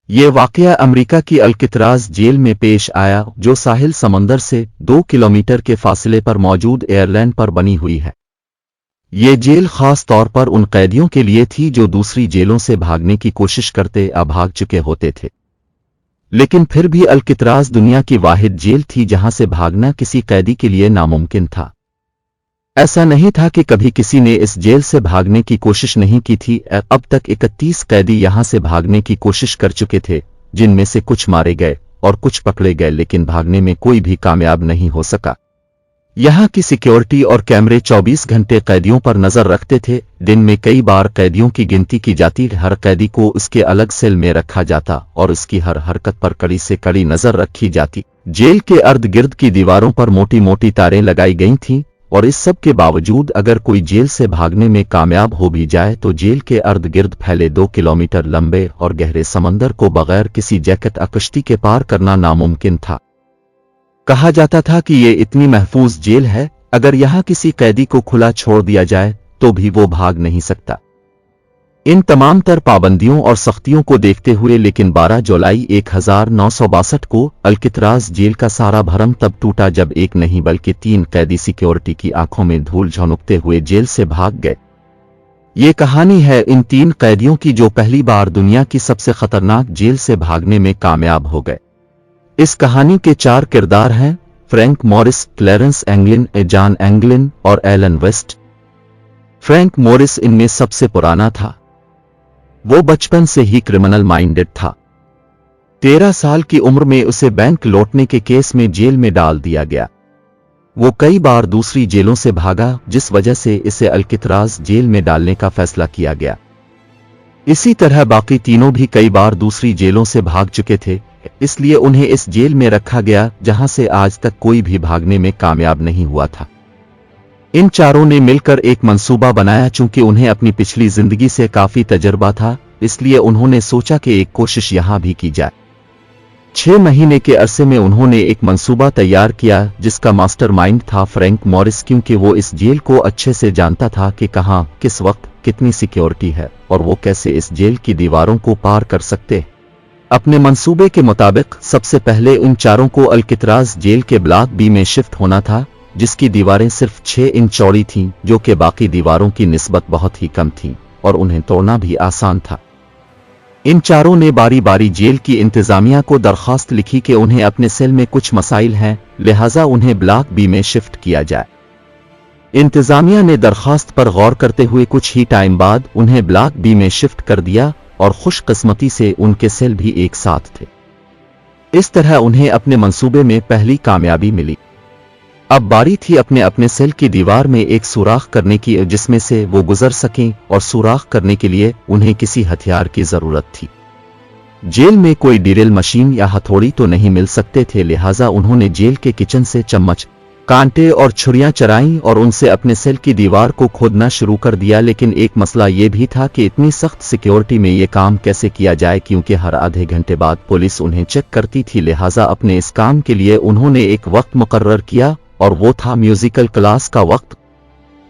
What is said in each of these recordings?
ये वाकया अमेरिका की अल्कित्राज जेल में पेश आया, जो साहिल समंदर से 2 किलोमीटर के फासले पर मौजूद एयरलाइन पर बनी हुई है। ये जेल खास तौर पर उन कैदियों के लिए थी जो दूसरी जेलों से भागने की कोशिश करते या भाग चुके होते थे। लेकिन फिर भी अल्कित्राज दुनिया की वाहिद जेल थी जहां से भागना किसी कैदी के लिए नामुमकिन था। ऐसा नहीं था कि कभी किसी ने इस जेल से भागने की कोशिश नहीं की थी। अब तक 31 कैदी यहां से भागने की कोशिश कर चुके थे, जिनमें से कुछ मारे गए और कुछ पकड़े गए, लेकिन भागने में कोई भी कामयाब नहीं हो सका। यहां की सिक्योरिटी और कैमरे 24 घंटे कैदियों पर नजर रखते थे। दिन में कई बार कैदियों की गिनती की जाती, हर कैदी को उसके अलग सेल में रखा जाता और उसकी हर हरकत पर कड़ी से कड़ी नजर रखी जाती। जेल के अर्द गिर्द की दीवारों पर मोटी मोटी तारें लगाई गई थीं, और इस सब के बावजूद अगर कोई जेल से भागने में कामयाब हो भी जाए तो जेल के अर्द गिर्द फैले 2 किलोमीटर लंबे और गहरे समंदर को बगैर किसी जैकेट या कश्ती के पार करना नामुमकिन था। कहा जाता था कि ये इतनी महफूज जेल है, अगर यहां किसी कैदी को खुला छोड़ दिया जाए तो भी वो भाग नहीं सकता। इन तमाम तर पाबंदियों और सख्तियों को देखते हुए लेकिन 12 जुलाई 1962 को अल्कित्राज जेल का सारा भरम तब टूटा जब एक नहीं बल्कि 3 कैदी सिक्योरिटी की आंखों में धूल झोंकते हुए जेल से भाग गए। ये कहानी है इन 3 कैदियों की जो पहली बार दुनिया की सबसे खतरनाक जेल से भागने में कामयाब हो गए। इस कहानी के 4 किरदार हैं: फ्रैंक मॉरिस, क्लैरेंस एंगलिन, जॉन एंगलिन और एलन वेस्ट। फ्रैंक मॉरिस इनमें सबसे पुराना था। वो बचपन से ही क्रिमिनल माइंडेड था। 13 साल की उम्र में उसे बैंक लौटने के केस में जेल में डाल दिया गया। वो कई बार दूसरी जेलों से भागा, जिस वजह से इसे अल्कित्राज जेल में डालने का फैसला किया गया। इसी तरह बाकी तीनों भी कई बार दूसरी जेलों से भाग चुके थे, इसलिए उन्हें इस जेल में रखा गया जहां से आज तक कोई भी भागने में कामयाब नहीं हुआ था। इन चारों ने मिलकर एक मंसूबा बनाया। चूंकि उन्हें अपनी पिछली जिंदगी से काफी तजर्बा था, इसलिए उन्होंने सोचा कि एक कोशिश यहां भी की जाए। 6 महीने के अरसे में उन्होंने एक मंसूबा तैयार किया जिसका मास्टरमाइंड था फ्रैंक मॉरिस, क्योंकि वो इस जेल को अच्छे से जानता था कि कहां, किस वक्त, कितनी सिक्योरिटी है और वो कैसे इस जेल की दीवारों को पार कर सकते। अपने मंसूबे के मुताबिक सबसे पहले इन चारों को अल्कित्राज जेल के ब्लॉक बी में शिफ्ट होना था, जिसकी दीवारें सिर्फ 6 इंच चौड़ी थीं, जो कि बाकी दीवारों की निस्बत बहुत ही कम थीं और उन्हें तोड़ना भी आसान था। इन चारों ने बारी बारी जेल की इंतजामिया को दरखास्त लिखी कि उन्हें अपने सेल में कुछ मसाइल हैं, लिहाजा उन्हें ब्लॉक बी में शिफ्ट किया जाए। इंतजामिया ने दरखास्त पर गौर करते हुए कुछ ही टाइम बाद उन्हें ब्लॉक बी में शिफ्ट कर दिया और खुशकिस्मती से उनके सेल भी एक साथ थे। इस तरह उन्हें अपने मंसूबे में पहली कामयाबी मिली। अब बारी थी अपने अपने सेल की दीवार में एक सुराख करने की, जिसमें से वो गुजर सकें, और सुराख करने के लिए उन्हें किसी हथियार की जरूरत थी। जेल में कोई ड्रिल मशीन या हथौड़ी तो नहीं मिल सकते थे, लिहाजा उन्होंने जेल के किचन से चम्मच, कांटे और छुरियां चराईं और उनसे अपने सेल की दीवार को खोदना शुरू कर दिया। लेकिन एक मसला ये भी था कि इतनी सख्त सिक्योरिटी में ये काम कैसे किया जाए, क्योंकि हर आधे घंटे बाद पुलिस उन्हें चेक करती थी। लिहाजा अपने इस काम के लिए उन्होंने एक वक्त मुकर्रर किया और वो था म्यूजिकल क्लास का वक्त।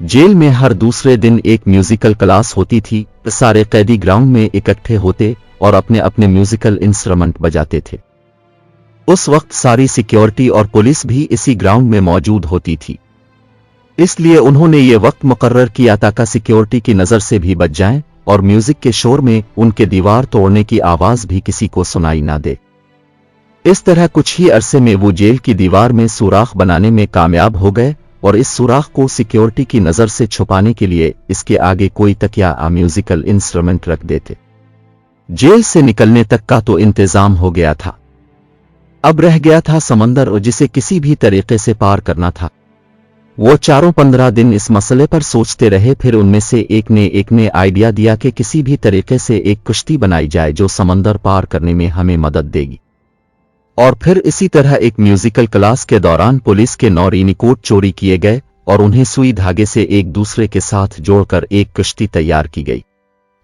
जेल में हर दूसरे दिन एक म्यूजिकल क्लास होती थी। सारे कैदी ग्राउंड में इकट्ठे होते और अपने अपने म्यूजिकल इंस्ट्रूमेंट बजाते थे। उस वक्त सारी सिक्योरिटी और पुलिस भी इसी ग्राउंड में मौजूद होती थी, इसलिए उन्होंने ये वक्त मुकर्रर किया ताकि सिक्योरिटी की नजर से भी बच जाएं और म्यूजिक के शोर में उनके दीवार तोड़ने की आवाज भी किसी को सुनाई ना दे। इस तरह कुछ ही अरसे में वो जेल की दीवार में सुराख बनाने में कामयाब हो गए और इस सुराख को सिक्योरिटी की नजर से छुपाने के लिए इसके आगे कोई तकिया या म्यूजिकल इंस्ट्रूमेंट रख देते। जेल से निकलने तक का तो इंतजाम हो गया था, अब रह गया था समंदर, और जिसे किसी भी तरीके से पार करना था। वो चारों 15 दिन इस मसले पर सोचते रहे। फिर उनमें से एक ने आइडिया दिया कि किसी भी तरीके से एक कश्ती बनाई जाए जो समंदर पार करने में हमें मदद देगी। और फिर इसी तरह एक म्यूजिकल क्लास के दौरान पुलिस के 9 रेनकोट चोरी किए गए और उन्हें सुई धागे से एक दूसरे के साथ जोड़कर एक कश्ती तैयार की गई।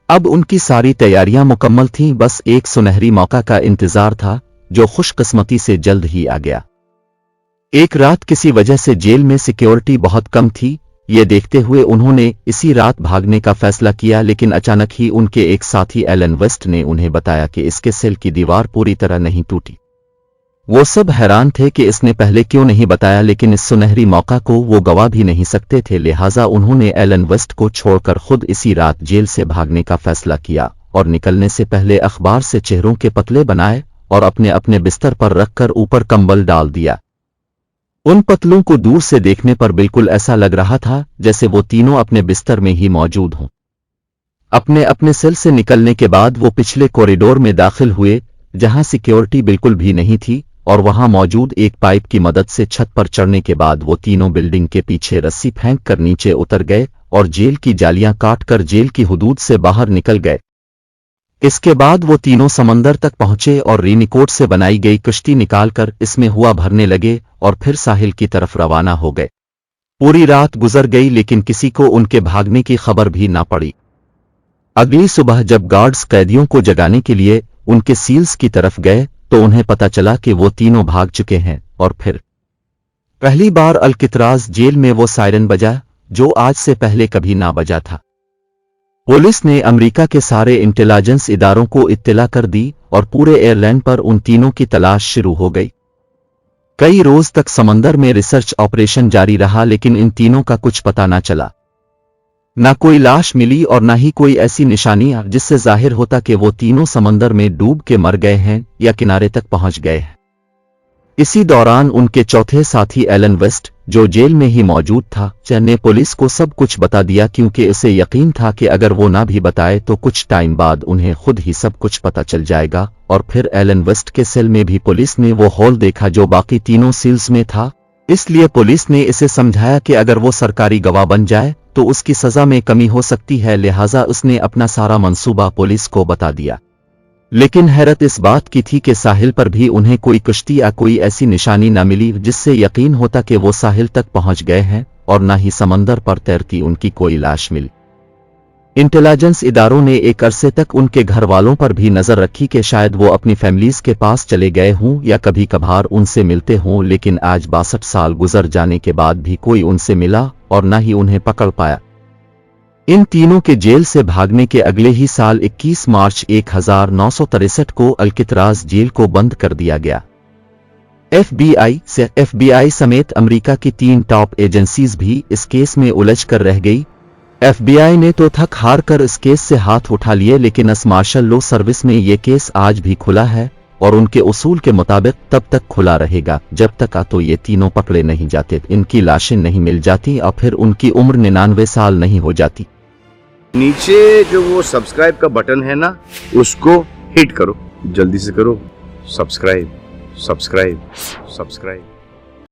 अब उनकी सारी तैयारियां मुकम्मल थीं, बस एक सुनहरी मौका का इंतजार था जो खुशकिस्मती से जल्द ही आ गया। एक रात किसी वजह से जेल में सिक्योरिटी बहुत कम थी, ये देखते हुए उन्होंने इसी रात भागने का फैसला किया, लेकिन अचानक ही उनके एक साथी एलन वेस्ट ने उन्हें बताया कि इसके सेल की दीवार पूरी तरह नहीं टूटी। वो सब हैरान थे कि इसने पहले क्यों नहीं बताया, लेकिन इस सुनहरी मौका को वो गवा भी नहीं सकते थे, लिहाजा उन्होंने एलन वेस्ट को छोड़कर खुद इसी रात जेल से भागने का फैसला किया और निकलने से पहले अखबार से चेहरों के पतले बनाए और अपने अपने बिस्तर पर रखकर ऊपर कंबल डाल दिया। उन पतलों को दूर से देखने पर बिल्कुल ऐसा लग रहा था जैसे वो तीनों अपने बिस्तर में ही मौजूद हों। अपने अपने सेल से निकलने के बाद वो पिछले कॉरिडोर में दाखिल हुए जहां सिक्योरिटी बिल्कुल भी नहीं थी, और वहां मौजूद एक पाइप की मदद से छत पर चढ़ने के बाद वो तीनों बिल्डिंग के पीछे रस्सी फेंक कर नीचे उतर गए और जेल की जालियां काट कर जेल की हुदूद से बाहर निकल गए। इसके बाद वो तीनों समंदर तक पहुंचे और रेनिकोट से बनाई गई कश्ती निकालकर इसमें हुआ भरने लगे और फिर साहिल की तरफ रवाना हो गए। पूरी रात गुजर गई लेकिन किसी को उनके भागने की खबर भी ना पड़ी। अगली सुबह जब गार्ड्स कैदियों को जगाने के लिए उनके सील्स की तरफ गए तो उन्हें पता चला कि वो तीनों भाग चुके हैं, और फिर पहली बार अल्कित्राज जेल में वो सायरन बजा जो आज से पहले कभी ना बजा था। पुलिस ने अमेरिका के सारे इंटेलिजेंस इदारों को इत्तला कर दी और पूरे एयरलैंड पर उन तीनों की तलाश शुरू हो गई। कई रोज तक समंदर में रिसर्च ऑपरेशन जारी रहा लेकिन इन तीनों का कुछ पता ना चला। ना कोई लाश मिली और ना ही कोई ऐसी निशानियां जिससे जाहिर होता कि वो तीनों समंदर में डूब के मर गए हैं या किनारे तक पहुंच गए हैं। इसी दौरान उनके चौथे साथी एलन वेस्ट, जो जेल में ही मौजूद था, ने पुलिस को सब कुछ बता दिया क्योंकि उसे यकीन था कि अगर वो ना भी बताए तो कुछ टाइम बाद उन्हें खुद ही सब कुछ पता चल जाएगा। और फिर एलन वेस्ट के सेल में भी पुलिस ने वो होल देखा जो बाकी तीनों सील्स में था, इसलिए पुलिस ने इसे समझाया कि अगर वो सरकारी गवाह बन जाए तो उसकी सजा में कमी हो सकती है, लिहाजा उसने अपना सारा मंसूबा पुलिस को बता दिया। लेकिन हैरत इस बात की थी कि साहिल पर भी उन्हें कोई कश्ती या कोई ऐसी निशानी न मिली जिससे यकीन होता कि वो साहिल तक पहुंच गए हैं, और न ही समंदर पर तैरती उनकी कोई लाश मिली। इंटेलिजेंस इदारों ने एक अरसे तक उनके घर वालों पर भी नजर रखी कि शायद वो अपनी फैमिलीज के पास चले गए हों या कभी कभार उनसे मिलते हों, लेकिन आज 62 साल गुजर जाने के बाद भी कोई उनसे मिला और न ही उन्हें पकड़ पाया। इन तीनों के जेल से भागने के अगले ही साल 21 मार्च 1963 को अल्कित्राज जेल को बंद कर दिया गया। एफबीआई समेत अमेरिका की 3 टॉप एजेंसीज भी इस केस में उलझ कर रह गई। एफबीआई ने तो थक हार कर इस केस से हाथ उठा लिए, लेकिन एस मार्शल लॉ सर्विस में ये केस आज भी खुला है और उनके उसूल के मुताबिक तब तक खुला रहेगा जब तक तो ये तीनों पकड़े नहीं जाते, इनकी लाशें नहीं मिल जाती और फिर उनकी उम्र 99 साल नहीं हो जाती। नीचे जो वो सब्सक्राइब का बटन है ना, उसको हिट करो, जल्दी से करो। Subscribe subscribe subscribe.